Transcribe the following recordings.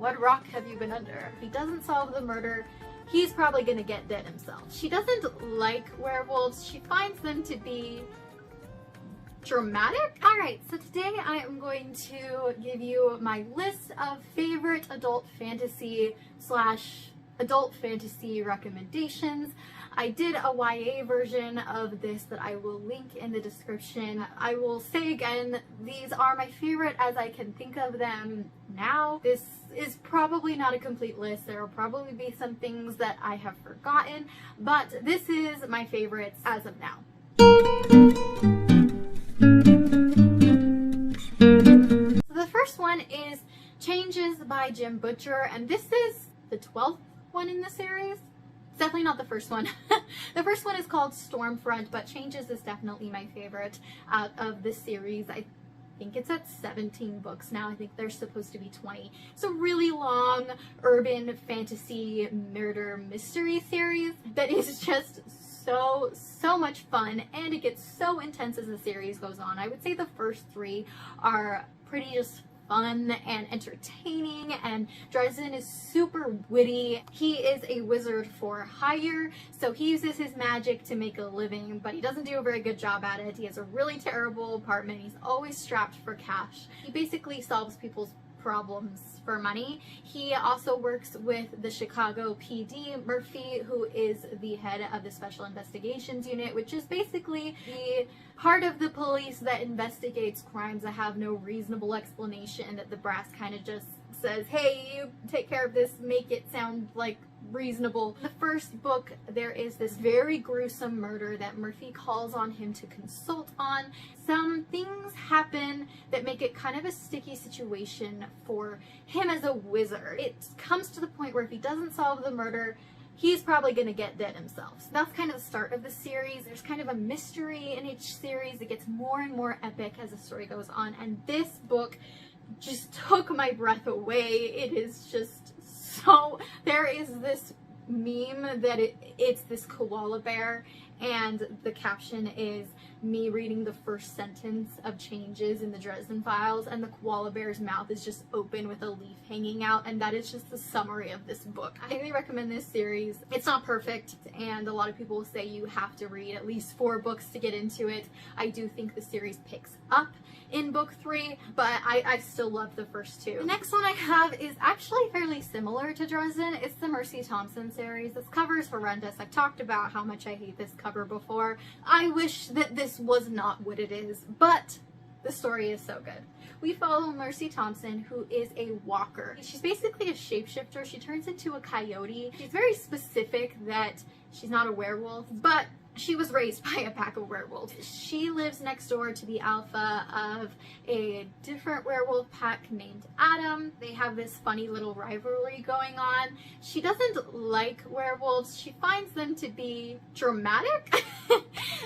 What rock have you been under? If he doesn't solve the murder, he's probably gonna get dead himself. She doesn't like werewolves. She finds them to be dramatic. Alright, so today I am going to give you my list of favorite adult fantasy recommendations. I did a YA version of this that I will link in the description. I will say again, these are my favorite as I can think of them now. This is probably not a complete list. There will probably be some things that I have forgotten, but this is my favorites as of now. So the first one is Changes by Jim Butcher, and this is the 12th one in the series. It's definitely not the first one. The first one is called Stormfront, but Changes is definitely my favorite out of the series. I think it's at 17 books now. I think there's supposed to be 20. It's a really long urban fantasy murder mystery series that is just so much fun, and it gets so intense as the series goes on. I would say the first 3 are pretty just fun and entertaining, and Dresden is super witty. He is a wizard for hire, so he uses his magic to make a living, but he doesn't do a very good job at it. He has a really terrible apartment. He's always strapped for cash. He basically solves people's problems for money. He also works with the Chicago PD, Murphy, who is the head of the Special Investigations Unit, which is basically the part of the police that investigates crimes that have no reasonable explanation, that the brass kind of just says, hey, you take care of this, make it sound like reasonable. In the first book, there is this very gruesome murder that Murphy calls on him to consult on. Some things happen that make it kind of a sticky situation for him as a wizard. It comes to the point where if he doesn't solve the murder, he's probably gonna get dead himself. So that's kind of the start of the series. There's kind of a mystery in each series. It gets more and more epic as the story goes on, and this book just took my breath away. It is just so... There is this meme that it's this koala bear, and the caption is me reading the first sentence of Changes in the Dresden Files, and the koala bear's mouth is just open with a leaf hanging out, and that is just the summary of this book. I highly recommend this series. It's not perfect, and a lot of people will say you have to read at least 4 books to get into it. I do think the series picks up in book 3, but I still love the first 2. The next one I have is actually fairly similar to Dresden. It's the Mercy Thompson series. This cover is horrendous. I've talked about how much I hate this cover before. I wish that this was not what it is, but the story is so good. We follow Mercy Thompson, who is a walker. She's basically a shapeshifter. She turns into a coyote. She's very specific that she's not a werewolf, but she was raised by a pack of werewolves. She lives next door to the alpha of a different werewolf pack named Adam. They have this funny little rivalry going on. She doesn't like werewolves. She finds them to be dramatic.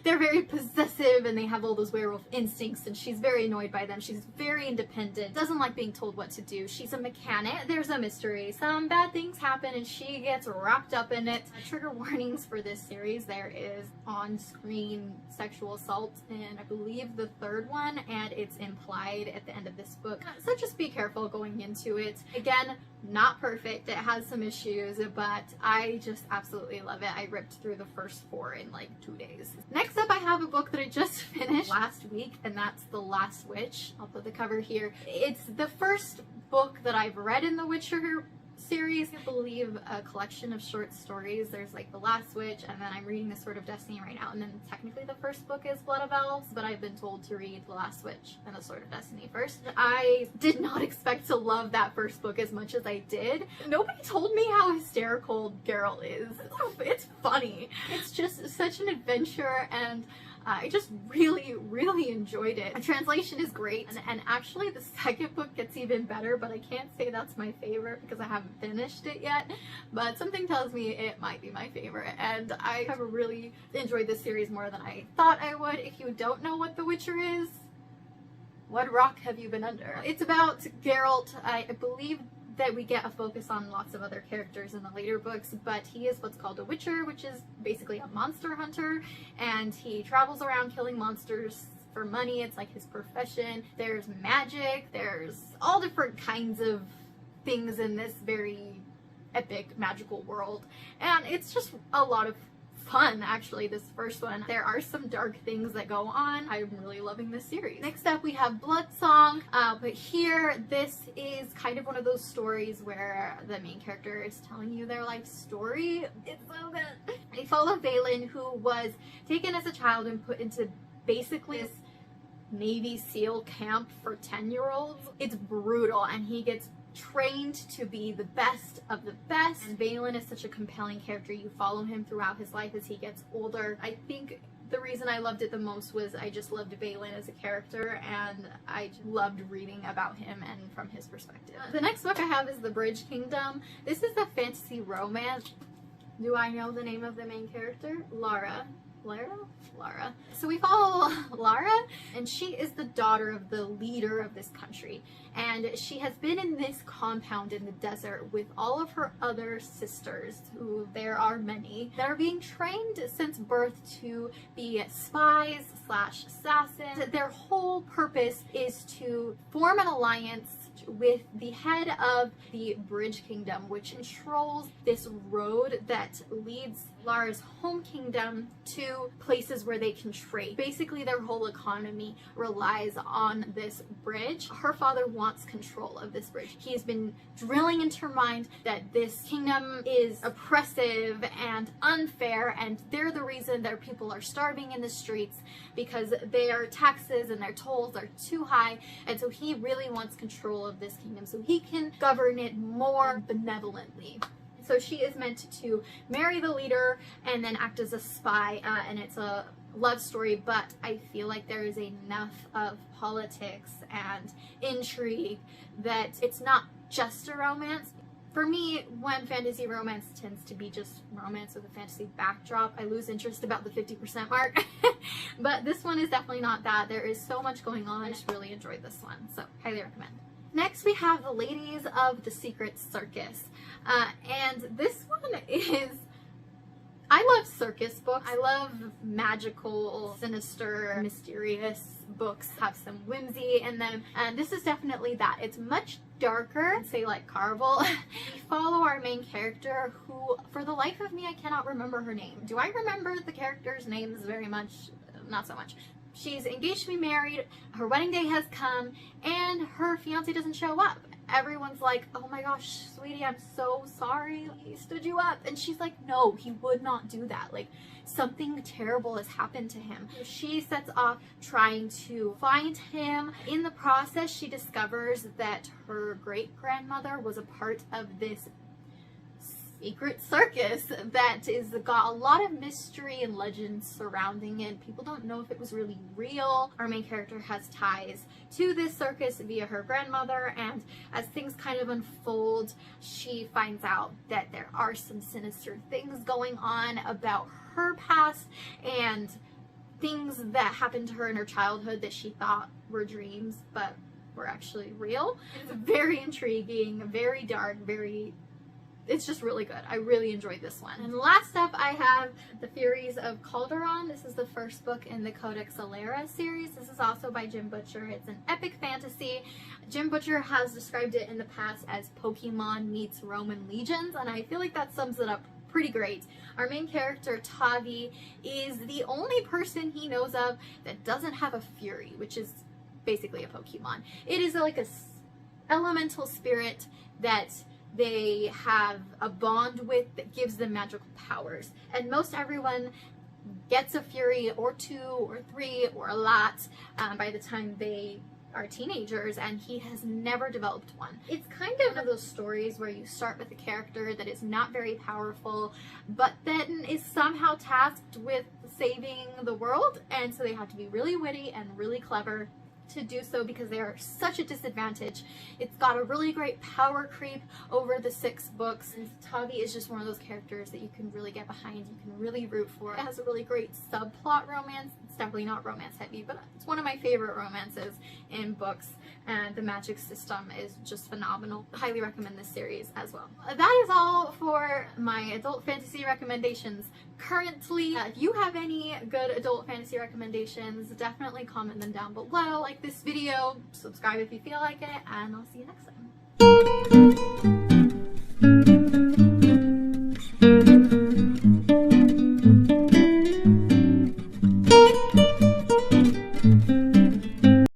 They're very possessive and they have all those werewolf instincts, and she's very annoyed by them. She's very independent, doesn't like being told what to do. She's a mechanic. There's a mystery. Some bad things happen and she gets wrapped up in it. Trigger warnings for this series. There is on-screen sexual assault in, I believe, the 3rd one, and it's implied at the end of this book. So just be careful going into it. Again, not perfect. It has some issues, but I just absolutely love it. I ripped through the first 4 in like 2 days. Next up, I have a book that I just finished last week, and that's The Last Witch. I'll put the cover here. It's the first book that I've read in the Witcher series. I believe a collection of short stories. There's like The Last Witch, and then I'm reading The Sword of Destiny right now, and then technically the first book is Blood of Elves, but I've been told to read The Last Witch and The Sword of Destiny first. I did not expect to love that first book as much as I did. Nobody told me how hysterical Geralt is. It's funny. It's just such an adventure, and I just really enjoyed it. The translation is great, and actually the second book gets even better, but I can't say that's my favorite because I haven't finished it yet, but something tells me it might be my favorite, and I have really enjoyed this series more than I thought I would. If you don't know what The Witcher is, what rock have you been under? It's about Geralt. I believe that we get a focus on lots of other characters in the later books, but he is what's called a witcher, which is basically a monster hunter, and he travels around killing monsters for money. It's like his profession. There's magic, there's all different kinds of things in this very epic magical world, and it's just a lot of fun. Actually, this first one, there are some dark things that go on. I'm really loving this series. Next up we have Bloodsong, but here this is kind of one of those stories where the main character is telling you their life story. It's so good. We follow Valen, who was taken as a child and put into basically this Navy SEAL camp for 10-year-olds. It's brutal, and he gets trained to be the best of the best. And Valen is such a compelling character. You follow him throughout his life as he gets older. I think the reason I loved it the most was I just loved Valen as a character, and I loved reading about him and from his perspective. The next book I have is The Bridge Kingdom. This is a fantasy romance. Do I know the name of the main character? Lara. So we follow Lara, and she is the daughter of the leader of this country, and she has been in this compound in the desert with all of her other sisters, who there are many, that are being trained since birth to be spies / assassins. Their whole purpose is to form an alliance with the head of the Bridge Kingdom, which controls this road that leads Lara's home kingdom to places where they can trade. Basically, their whole economy relies on this bridge. Her father wants control of this bridge. He's been drilling into her mind that this kingdom is oppressive and unfair, and they're the reason their people are starving in the streets because their taxes and their tolls are too high, and so he really wants control of this kingdom so he can govern it more benevolently. So she is meant to marry the leader and then act as a spy, and it's a love story, but I feel like there is enough of politics and intrigue that it's not just a romance. For me, when fantasy romance tends to be just romance with a fantasy backdrop, I lose interest about the 50% mark. But this one is definitely not that. There is so much going on. I just really enjoyed this one, so highly recommend. Next we have The Ladies of the Secret Circus, and this one is, I love circus books. I love magical, sinister, mysterious books, have some whimsy in them, and this is definitely that. It's much darker, say like Carvel. We follow our main character who, for the life of me, I cannot remember her name. Do I remember the characters' names very much? Not so much. She's engaged to be married, her wedding day has come, and her fiance doesn't show up. Everyone's like, oh my gosh, sweetie, I'm so sorry, he stood you up. And she's like, no, he would not do that. Like, something terrible has happened to him. So she sets off trying to find him. In the process, she discovers that her great-grandmother was a part of this secret circus that is got a lot of mystery and legends surrounding it. People don't know if it was really real. Our main character has ties to this circus via her grandmother, and as things kind of unfold, she finds out that there are some sinister things going on about her past and things that happened to her in her childhood that she thought were dreams but were actually real. It's very intriguing, very dark, it's just really good. I really enjoyed this one. And last up, I have The Furies of Calderon. This is the first book in the Codex Alera series. This is also by Jim Butcher. It's an epic fantasy. Jim Butcher has described it in the past as Pokemon meets Roman legions, and I feel like that sums it up pretty great. Our main character, Tavi, is the only person he knows of that doesn't have a Fury, which is basically a Pokemon. It is like a elemental spirit that they have a bond with that gives them magical powers, and most everyone gets a Fury or 2 or 3 or a lot by the time they are teenagers, and he has never developed one. It's kind of one of those stories where you start with a character that is not very powerful but then is somehow tasked with saving the world, and so they have to be really witty and really clever to do so because they are such a disadvantage. It's got a really great power creep over the 6 books, and Tavi is just one of those characters that you can really get behind, you can really root for. It has a really great subplot romance. It's definitely not romance heavy, but it's one of my favorite romances in books, and the magic system is just phenomenal. Highly recommend this series as well. That is all for my adult fantasy recommendations currently. If you have any good adult fantasy recommendations, definitely comment them down below. Like this video, subscribe if you feel like it, and I'll see you next time.